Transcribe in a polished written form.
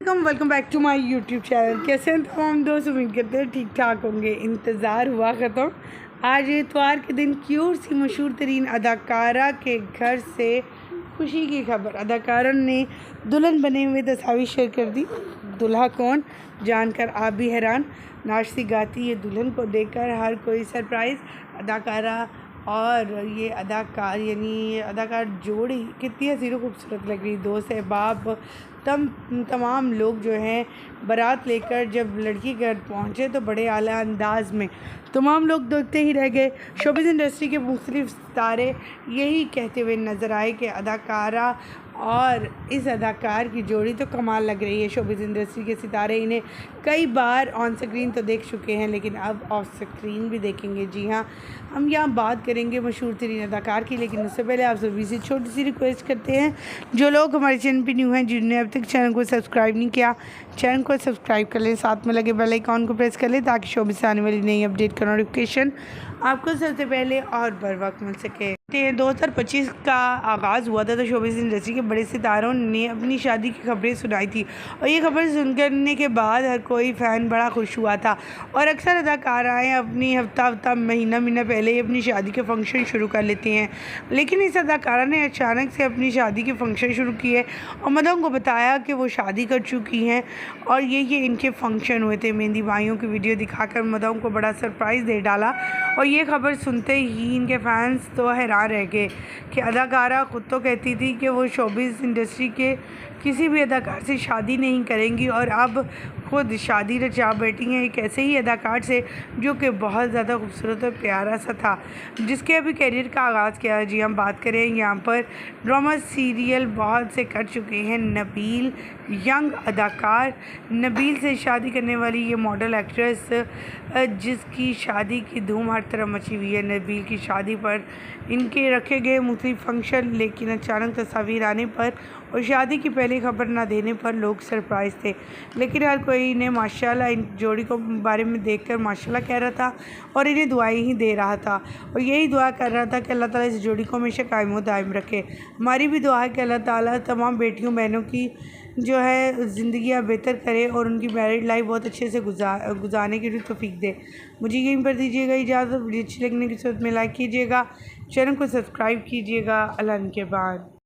Welcome back to my YouTube channel. कैसे हैं तमाम दोस्त? उम्मीद करते हैं ठीक ठाक होंगे। इंतज़ार हुआ ख़त्म। आज इतवार के दिन क्यूट सी मशहूर तरीन अदाकारा के घर से खुशी की खबर। अदाकारा ने दुल्हन बने हुए तस्वीर शेयर कर दी। दुल्हा कौन जानकर आप भी हैरान। नाचती गाती ये दुल्हन को देखकर हर कोई सरप्राइज़। अदाकारा और ये अदाकार यानी अदाकार जोड़ी कितनी हसीन खूबसूरत लग रही। दोस्त अहबाब तमाम लोग जो हैं बारात लेकर जब लड़की घर पहुँचे तो बड़े आला अंदाज में तमाम लोग देखते ही रह गए। शोबिज़ इंडस्ट्री के मुख्तलिफ सितारे यही कहते हुए नज़र आए कि अदाकारा और इस अदाकार की जोड़ी तो कमाल लग रही है। शोबिज़ इंडस्ट्री के सितारे इन्हें कई बार ऑन स्क्रीन तो देख चुके हैं, लेकिन अब ऑफ स्क्रीन भी देखेंगे। जी हाँ, हम यहाँ बात करेंगे मशहूर तरीन अदाकार की, लेकिन उससे पहले आप सभी से छोटी सी रिक्वेस्ट करते हैं, जो लोग हमारे चैनल पर न्यू हैं, जिन्होंने अब तक चैनल को सब्सक्राइब नहीं किया, चैनल को सब्सक्राइब कर लें, साथ में लगे बेल आइकॉन को प्रेस कर लें ताकि शोबिज़ से आने वाली नई अपडेट का नोटिफिकेशन आपको सबसे पहले और बर वक्त मिल सके। 2025 का आगाज़ हुआ था तो शोबिज़ इंडस्ट्री के बड़े सितारों ने अपनी शादी की खबरें सुनाई थी, और ये खबर सुनने के बाद हर कोई फ़ैन बड़ा खुश हुआ था। और अक्सर अदाकाराएँ अपनी हफ्ता महीना पहले ही अपनी शादी के फंक्शन शुरू कर लेती हैं, लेकिन इस अदाकारा ने अचानक से अपनी शादी के फंक्शन शुरू किए और मदों को बताया कि वो शादी कर चुकी हैं। और ये इनके फंक्शन हुए थे। मेहंदी बाइयों की वीडियो दिखाकर मदों को बड़ा सरप्राइज़ दे डाला, और ये खबर सुनते ही इनके फैंस तो हैरान रह गए कि अदाकारा खुद तो कहती थी कि वो शोबिज़ इंडस्ट्री के किसी भी अदाकार से शादी नहीं करेंगी, और अब खुद शादी रचा बैठी हैं एक ऐसे ही अदाकार से जो कि बहुत ज़्यादा खूबसूरत और प्यारा सा था, जिसके अभी करियर का आगाज़ किया है। जी हम बात करें यहाँ पर ड्रामा सीरियल बहुत से कर चुके हैं नबील। यंग अदाकार नबील से शादी करने वाली ये मॉडल एक्ट्रेस, जिसकी शादी की धूम हर तरह मची हुई है। नबील की शादी पर इनके रखे गए मुख्तलिफ फंक्शन, लेकिन अचानक तस्वीर आने पर और शादी की पहली खबर ना देने पर लोग सरप्राइज़ थे। लेकिन हर कोई इन्हें माशाल्लाह इन जोड़ी को बारे में देखकर माशाल्लाह कह रहा था और इन्हें दुआएं ही दे रहा था, और यही दुआ कर रहा था कि अल्लाह ताला इस जोड़ी को हमेशा कायम व दायम रखे। हमारी भी दुआ है कि अल्लाह ताला तमाम बेटियों बहनों की जो है ज़िंदगियाँ बेहतर करे और उनकी मैरिड लाइफ बहुत अच्छे से गुजारने की तौफीक दे। मुझे यहीं पर दीजिएगा इजाज़त। वीडियो अच्छी लगने की सूरत में लाइक कीजिएगा, चैनल को सब्सक्राइब कीजिएगा। अल्लाह के बाद।